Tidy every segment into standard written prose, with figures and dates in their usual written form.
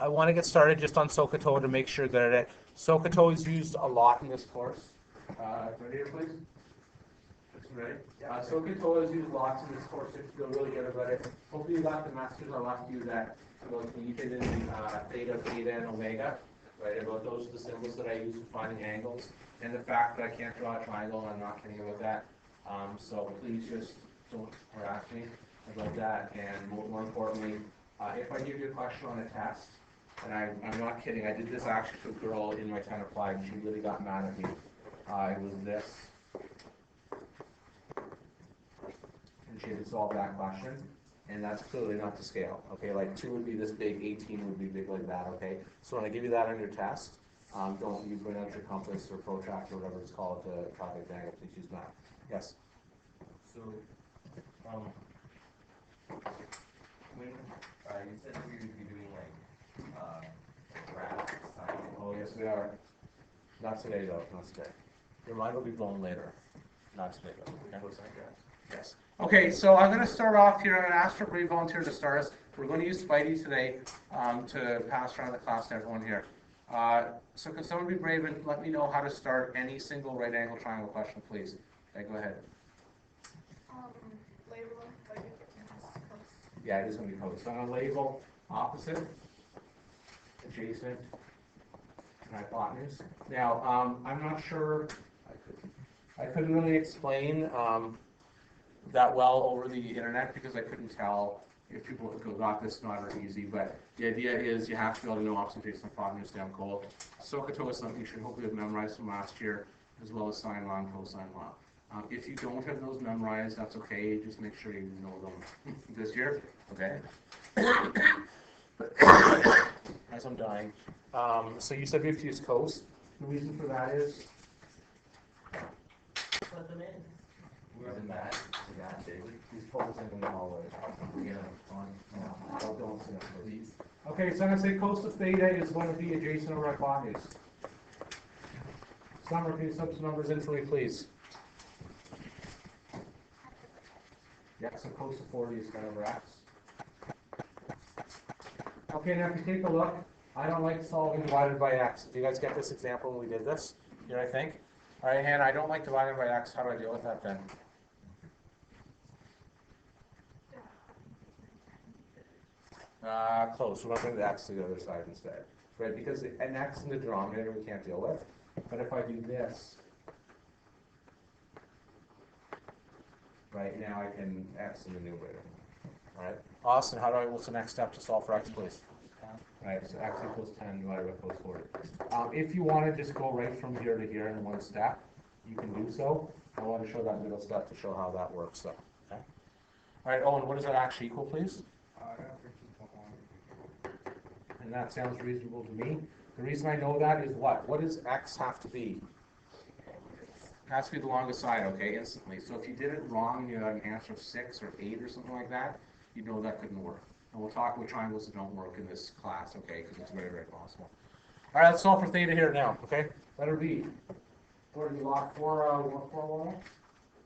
I want to get started just on Sohcahtoa to make sure that Sohcahtoa is used a lot in this course. Ready here, please? Ready? Sohcahtoa is used lots in this course. If you feel really good about it. Hopefully you got the message I left you that about Theta and Theta, Beta, and Omega. Right? About those are the symbols that I use for finding angles, and the fact that I can't draw a triangle, and I'm not kidding about that. So please just don't harass me about that. And more importantly, if I give you a question on a test, and I'm not kidding, I did this actually to a girl in my 10 applied, and she really got mad at me. It was this. And she had to solve that question, and that's clearly not to scale. Okay, like 2 would be this big, 18 would be big like that, okay? So when I give you that on your test, don't you bring out your compass or protractor or whatever it's called to calculate the angle, please use that. Yes? So, when you said we would be doing like graph, sine. Oh, yes, we are. Not today, though. Not today. Your mind will be blown later. Not today, though. Okay. Yes. Okay, so I'm going to start off here. I'm going to ask for a brave volunteer to start us. We're going to use Spidey today to pass around the class to everyone here. So can someone be brave and let me know how to start any single right angle triangle question, please? Okay, go ahead. Label them. Yeah, it is going to be code. So I'm going to label opposite, adjacent, and hypotenuse. Now, I'm not sure, I couldn't really explain that well over the internet because I couldn't tell if people got this not very easy, but the idea is you have to be able to know opposite, adjacent, hypotenuse, down cold. Sohcahtoa is something you should hopefully have memorized from last year, as well as sine law and cosine law. If you don't have those memorized, that's okay. Just make sure you know them this year. Okay. As I'm dying. So you said we have to use cos. The reason for that is? Put them in. We're in that. He's focusing in the hallway. Yeah, fine. Don't sit up, please. Okay, so I'm going to say cos of theta is going to be adjacent over hypotenuse. Summer, can you sub some numbers in for me, please? Yeah, so cos of 40 is 10 over x. Okay, now if you take a look, I don't like solving divided by x. Do you guys get this example when we did this? Here, I think. All right, Hannah, I don't like divided by x. How do I deal with that then? Close. We're going to bring the x to the other side instead. Right, because an x in the denominator we can't deal with. But if I do this, right, now I can x in the numerator. All right. Austin, what's the next step to solve for x, please? Right, so x equals 10 divided by cos 40. If you want to just go right from here to here in one step, you can do so. I want to show that middle step to show how that works, though. Okay. All right, Owen, what does that actually equal, please? And that sounds reasonable to me. The reason I know that is what? What does x have to be? It has to be the longest side, okay, instantly. So if you did it wrong and you had an answer of 6 or 8 or something like that, you know that couldn't work. And we'll talk about triangles that don't work in this class, okay, because it's very, very possible. All right, let's solve for theta here now, okay? Letter B. Or do you lock 4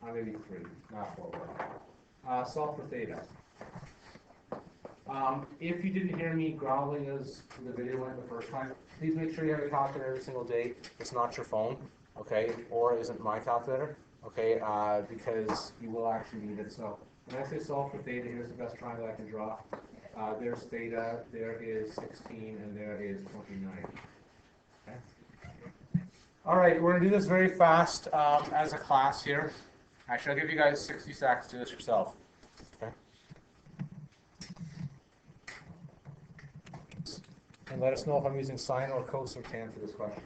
1? Maybe 3, not 4 solve for theta. If you didn't hear me growling as the video went the first time, please make sure you have a calculator every single day. It's not your phone, okay, or isn't my calculator, okay, because you will actually need it. So when I say solve for theta, here's the best triangle I can draw. There's theta, there is 16, and there is 29. Okay. All right, we're going to do this very fast as a class here. Actually, I'll give you guys 60 seconds to do this yourself. Okay. And let us know if I'm using sine or cos or tan for this question.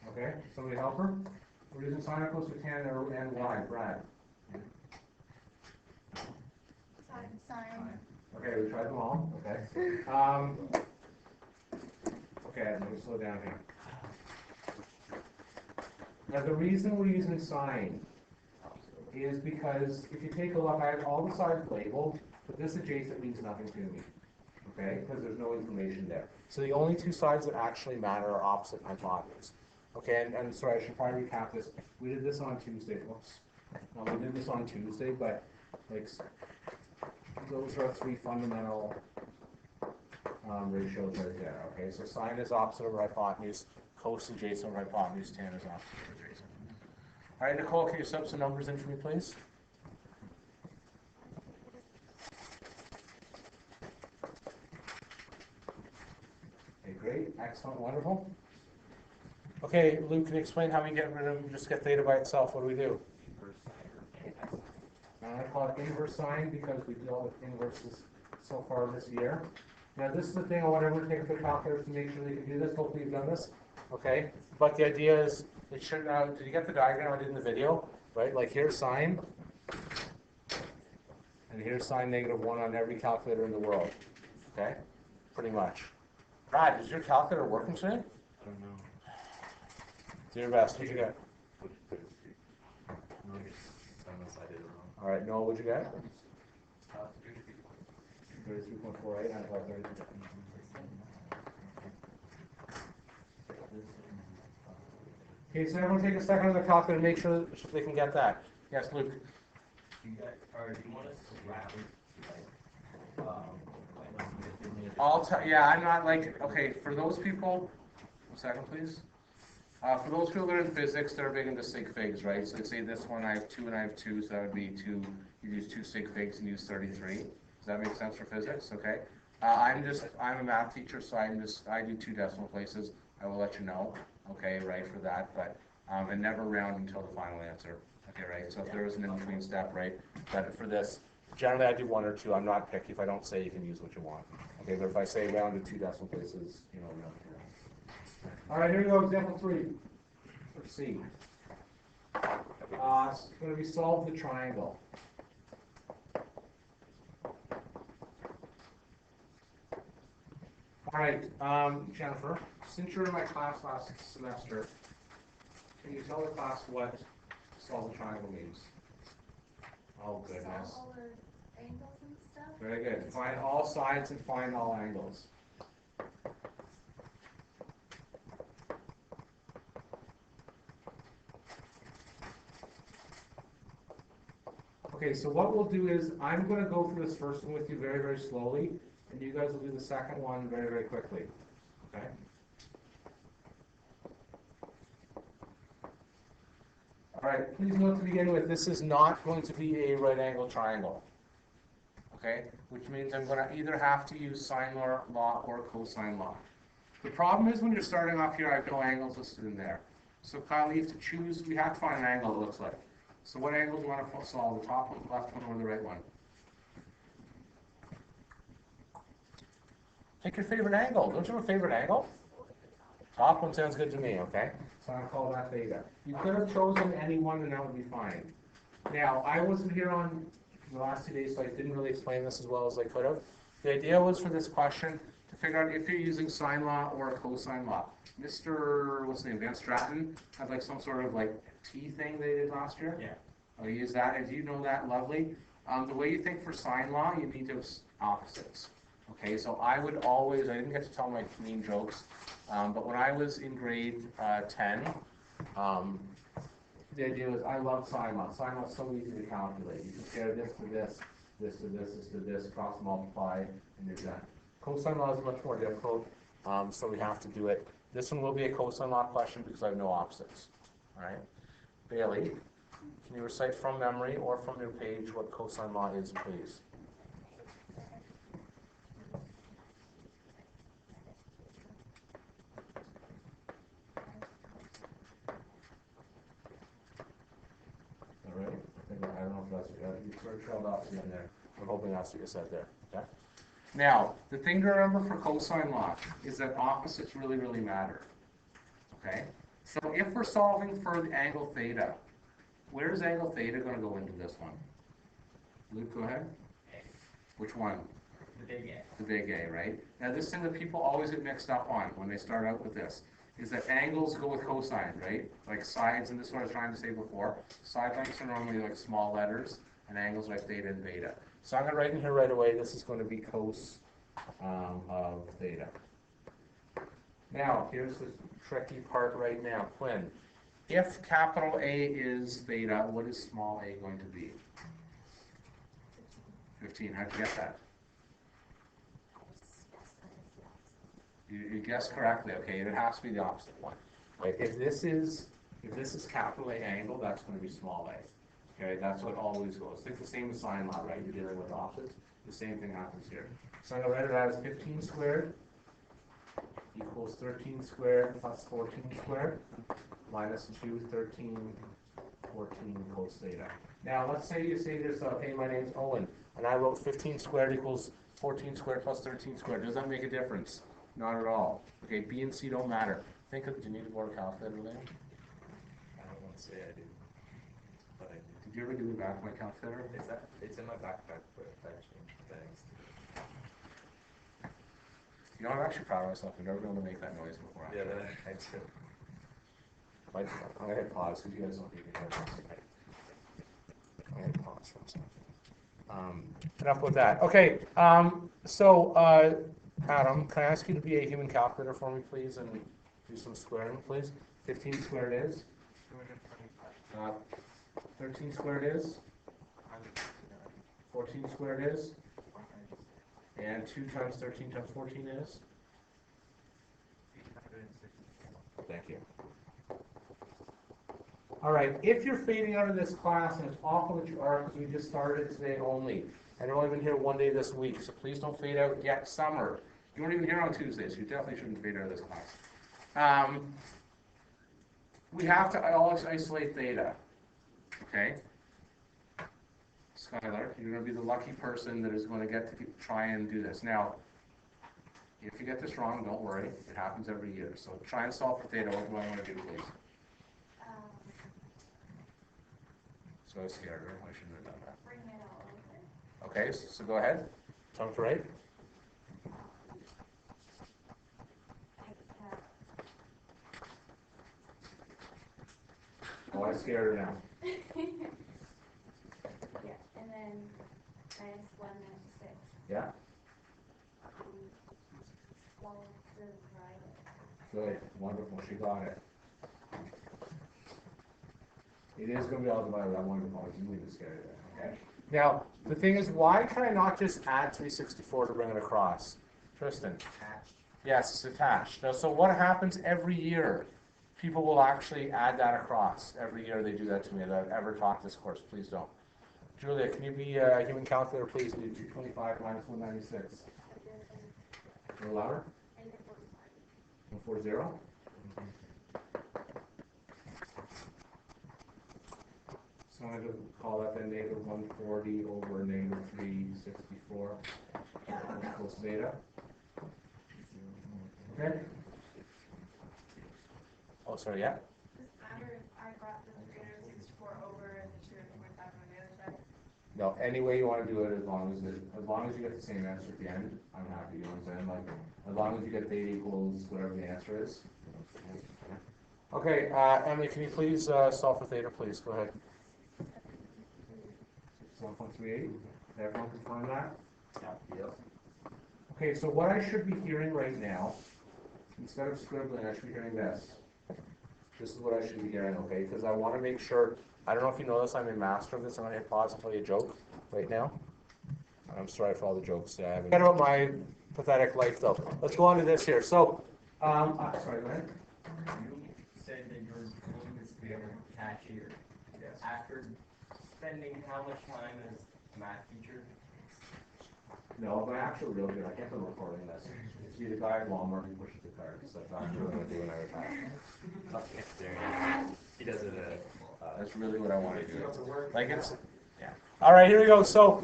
Okay, somebody help her? We're using sine or cos or tan and why? Brad. Sine. Okay, we tried them all. Okay. Okay, let me slow down here. Now the reason we're using sine is because if you take a look, I have all the sides labeled, but this adjacent means nothing to me. Okay, because there's no information there. So the only two sides that actually matter are opposite and hypotenuse. Okay, and sorry, I should probably recap this. We did this on Tuesday. Whoops. We did this on Tuesday, but like those are three fundamental ratios right there. Okay, so sine is opposite of hypotenuse, cos adjacent of hypotenuse, tan is opposite of adjacent. All right, Nicole, can you sub some numbers in for me, please? Okay, great, excellent, wonderful. Okay, Luke, can you explain how we get rid of, just get theta by itself? What do we do? I call it inverse sine because we dealt with inverses so far this year. Now this is the thing I want everyone to take a calculator to make sure they can do this. Hopefully you've done this. Okay, but the idea is it should now. Did you get the diagram I did in the video? Right, like here's sine, and here's sine -1 on every calculator in the world. Okay, pretty much. Brad, is your calculator working today? I don't know. Do your best. What'd you get? Unless I did it wrong. All right, Noah, what'd you get? 33. 33.48. I thought 33. Okay, so everyone take a second on the calculator and make sure they can get that. Yes, Luke. Do you guys, or do you want us to wrap it, like, I'll tell. Yeah, I'm not like. Okay, for those people. 1 second, please. For those people that are in physics, they're big into Sig Figs, right? So let's say this one I have 2 and I have 2, so that would be 2. You use 2 Sig Figs and use 33. Does that make sense for physics? Okay. I'm a math teacher, so I do 2 decimal places. I will let you know, okay, right, for that, but and never round until the final answer, okay, right? So if there is an in-between step, right, but for this, generally I do 1 or 2. I'm not picky. If I don't say, you can use what you want, okay? But if I say round to 2 decimal places, you know, round. All right, here we go. Example 3. Let's see. It's going to be solve the triangle. All right, Jennifer, since you were in my class last semester, can you tell the class what solve the triangle means? Oh, goodness. Solve all the angles and stuff. Very good. Find all sides and find all angles. Okay, so what we'll do is I'm going to go through this first one with you very, very slowly, and you guys will do the second one very, very quickly. Okay? All right, please note to begin with, this is not going to be a right angle triangle. Okay? Which means I'm going to either have to use sine law or cosine law. The problem is when you're starting off here, I have no angles listed in there. So Kyle, you have to choose, we have to find an angle it looks like. So what angle do you want to solve? The top one, the left one, or the right one? Pick your favorite angle. Don't you have a favorite angle? Top one sounds good to me, okay? So I'm going to call that theta. You could have chosen any one and that would be fine. Now, I wasn't here on the last 2 days, so I didn't really explain this as well as I could have. The idea was for this question to figure out if you're using sine law or cosine law. Mr. what's his name, Van Stratton had like some sort of like T thing they did last year. Yeah. Oh, you use that. If you know that, lovely. The way you think for sine law, you need to have opposites. Okay, so I would always, I didn't get to tell my mean jokes, but when I was in grade 10, the idea was I love sine law. Sine law is so easy to calculate. You compare this to this, this to this, this to this, cross multiply, and you're done. Cosine law is much more difficult, so we have to do it. This one will be a cosine law question because I have no opposites. All right, Bailey, can you recite from memory or from your page what cosine law is, please? All right, I don't know if that's you sort of trailed off in there. We're hoping that's what you said there. Okay. Now, the thing to remember for cosine law is that opposites really, really matter. Okay? So if we're solving for the angle theta, where is angle theta going to go into this one? Luke, go ahead. A. Which one? The big A. The big A, right? Now, this thing that people always get mixed up on when they start out with this is that angles go with cosine, right? Like sides, and this is what I was trying to say before. Side lengths are normally like small letters, and angles like theta and beta. So I'm going to write in here right away, this is going to be cos of theta. Now, here's the tricky part right now. Quinn, if capital A is theta, what is small a going to be? 15. How'd you get that? You guessed correctly. Okay, it has to be the opposite one. Right? If this is capital A angle, that's going to be small a. Okay, that's what always goes. Think the same as sine law, right? You're dealing with opposites. The same thing happens here. So I'm going to write it as 15 squared equals 13 squared plus 14 squared minus 2, 13, 14 cos theta. Now, let's say you say to yourself, hey, my name's Owen, and I wrote 15 squared equals 14 squared plus 13 squared. Does that make a difference? Not at all. Okay, B and C don't matter. Think of, do you need a more calculator later? I don't want to say I do, but I do. Did you ever do the back of my calculator? It's in my backpack, but actually, thanks. You know, I'm actually proud of myself. I've never been able to make that noise before. Yeah, that I do. I'm going to hit pause because you guys don't need to hear this. I'm going to hit pause for a second. Enough with that. Okay, Adam, can I ask you to be a human calculator for me, please, and do some squaring, please? 15 squared is? 225. 13 squared is? 14 squared is? And 2 times 13 times 14 is? 860. Thank you. All right, if you're fading out of this class, and it's awful that you are because we just started it today only, and I've only been here one day this week, so please don't fade out yet. Summer. You weren't even here on Tuesday, so you definitely shouldn't fade out of this class. We have to always isolate theta, okay? Skylar, you're going to be the lucky person that is going to get to try and do this. Now, if you get this wrong, don't worry. It happens every year. So try and solve for theta. What do I want to do, please? So I was scared, right? I shouldn't have done that. Bring it all over. Okay, so go ahead. Sounds right. Oh, I scared her now. Yeah, and then minus 196. Yeah? All divided. Good. Wonderful. She got it. It is going to be all divided. I wanted to call it. You need to scare you. Okay. Now, the thing is, why can I not just add 364 to bring it across? Tristan? Attached. Yes, it's attached. Now, so what happens every year? People will actually add that across. Every year they do that to me. If I've ever taught this course, please don't. Julia, can you be a human calculator, please? Do 225 minus 196. A little louder? 140? So I'm going to call that then negative 140 over negative 364 equals theta. Okay? Oh, sorry, yeah? Does it matter if I brought the 364 over and the 225 on the other side? No, any way you want to do it, as long as you get the same answer at the end, I'm happy. You know what I'm saying? Like, as long as you get theta equals whatever the answer is. Okay, Emily, can you please solve for theta, please? Go ahead. 1.38. Everyone can find that? Yep. Okay, so what I should be hearing right now, instead of scribbling, I should be hearing this. This is what I should be hearing, okay? Because I want to make sure, I don't know if you know this, I'm a master of this. I'm going to hit pause and tell you a joke right now. I'm sorry for all the jokes that I have. Forget about my pathetic life, though. Let's go on to this here. So, sorry, go ahead. You said that your goal is to be able to cashier. Yes. After spending how much time as a math teacher? No, but actually real good. I can't been recording this. It's the guy at Walmart who pushes the cart. So that's actually what I'm going to do when I retire. Okay, there he does it That's really what I want to do. Like it's, yeah. All right, here we go. So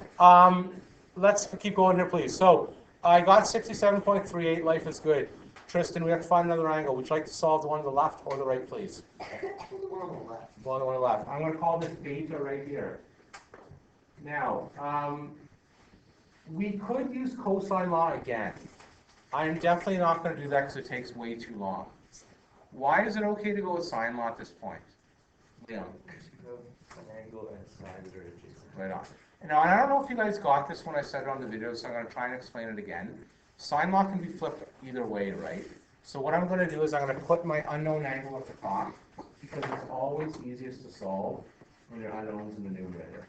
let's keep going here, please. So I got 67.38. Life is good. Tristan, we have to find another angle. Would you like to solve the one on the left or the right, please? The one on the left. The one on the left. I'm going to call this beta right here. Now, we could use cosine law again. I'm definitely not going to do that because it takes way too long. Why is it okay to go with sine law at this point? Leon. an angle and sides are adjacent. Right on. Now, and I don't know if you guys got this when I said it on the video, so I'm going to try and explain it again. Sine law can be flipped either way, right? So what I'm going to do is I'm going to put my unknown angle at the top because it's always easiest to solve when your unknown's in the numerator.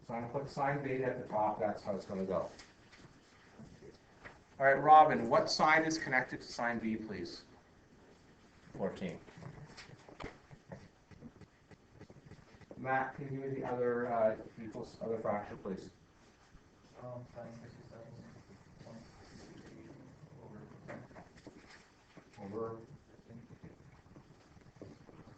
So I'm going to put sine beta at the top, that's how it's going to go. All right, Robin, what sine is connected to sine B, please? 14. Matt, can you give me the other equals, other fraction, please? Sine 67.3 over.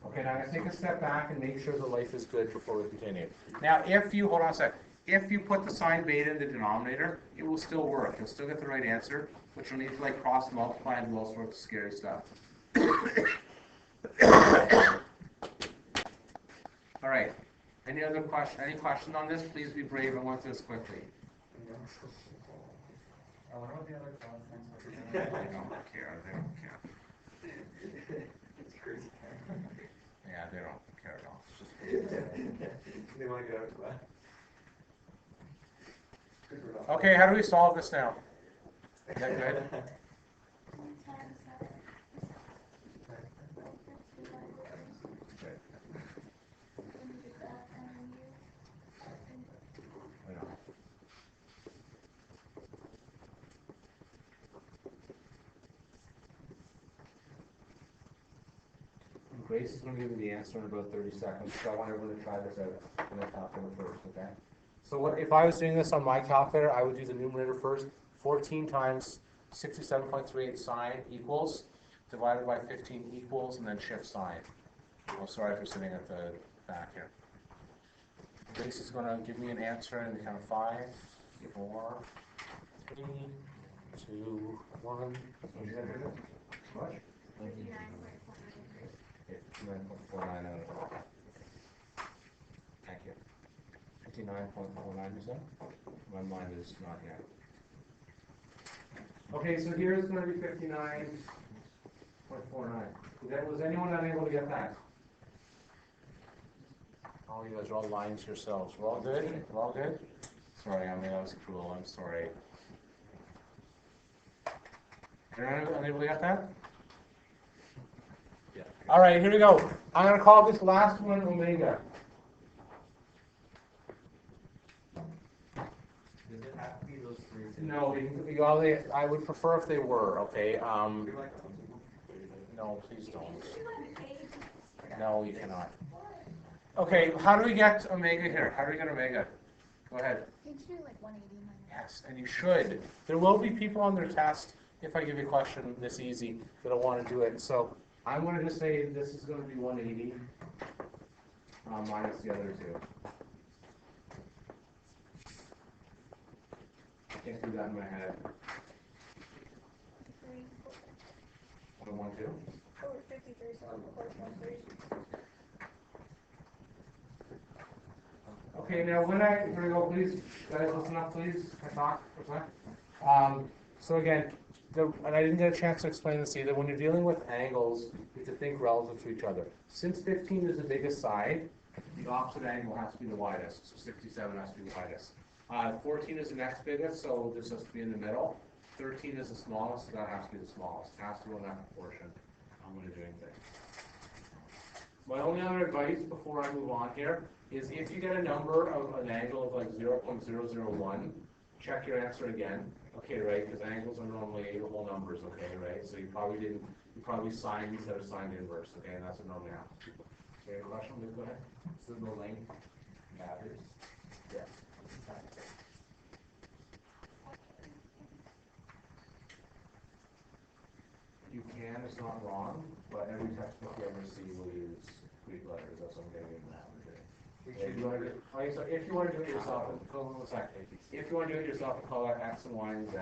Okay, now I'm going to take a step back and make sure the life is good before we continue. Now, if you, hold on a sec, if you put the sine beta in the denominator, it will still work. You'll still get the right answer, but you'll need to like cross multiply and do all sorts of scary stuff. All right. Any other question? Any questions on this? Please be brave and want this quickly. I wonder what the other constants are. They don't care. They don't care. It's crazy. Yeah, they don't care at all. It's just They want to get out of class. okay, how do we solve this now? Is that good? Times that. Good. When you get that, and then you. I know. Grace is going to give me the answer in about 30 seconds, so I want everyone to try this out in the calculator first, okay? So what if I was doing this on my calculator, I would do the numerator first. 14 times 67.38 sine equals, divided by 15 equals, and then shift sign. Oh, sorry for sitting at the back here. Grace is going to give me an answer in the count of 5, 4, 3, 2, 1. What did I do? Much? 59.49. Thank you. 59.49%. My mind is not yet. Okay, so here's going to be 59.49. Was anyone unable to get that? Oh, you guys are all lying to yourselves. We're all good? We're all good? Sorry, I mean, that was cruel. I'm sorry. Anyone unable to get that? Yeah. All right, here we go. I'm going to call this last one omega. Does it have to be those three? No, I would prefer if they were, okay? No, please don't. No, you cannot. Okay, how do we get omega here? How do we get omega? Go ahead. Can't you do like 180 minus? Yes, and you should. There will be people on their test, if I give you a question this easy, that'll want to do it. So I'm going to just say this is going to be 180 minus the other two. I can't do that in my head. 3, 4. 1, 2. Over 53, so I'm close to 3. Okay, now here we go, please, guys, listen up, please. Can I talk for a sec? So again, and I didn't get a chance to explain this either, when you're dealing with angles, you have to think relative to each other. Since 15 is the biggest side, the opposite angle has to be the widest, so 67 has to be the widest. 14 is the next biggest, so this has to be in the middle. 13 is the smallest, so that has to be the smallest. It has to go in that proportion when you're doing things. My only other advice before I move on here is if you get a number of an angle of like 0.001, check your answer again. Okay, right? Because angles are normally whole numbers, okay, right? So you probably signed instead of signed inverse, okay? And that's what normally happens. So you have a question? Please go ahead. So the length matters. Yes. You can, it's not wrong, but every textbook you ever see will use Greek letters. That's what I'm getting at. If you want to do it yourself, if you want to do it yourself and call out X and Y and Z,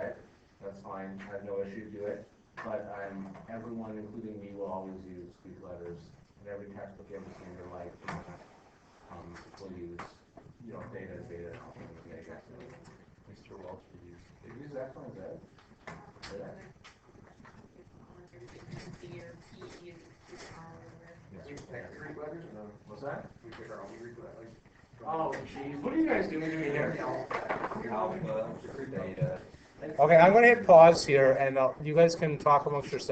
that's fine. I have no issue to do it. But everyone, including me, will always use Greek letters. And every textbook you ever see in your life will use, theta, zeta, omega. Mr. Welch would use. They use X, Y, and Z. Say that? Greek letters? No. What's that? We pick our own Greek letters. Oh, jeez. What are you guys doing to me here? Alpha, theta. Okay, I'm going to hit pause here, and you guys can talk amongst yourselves.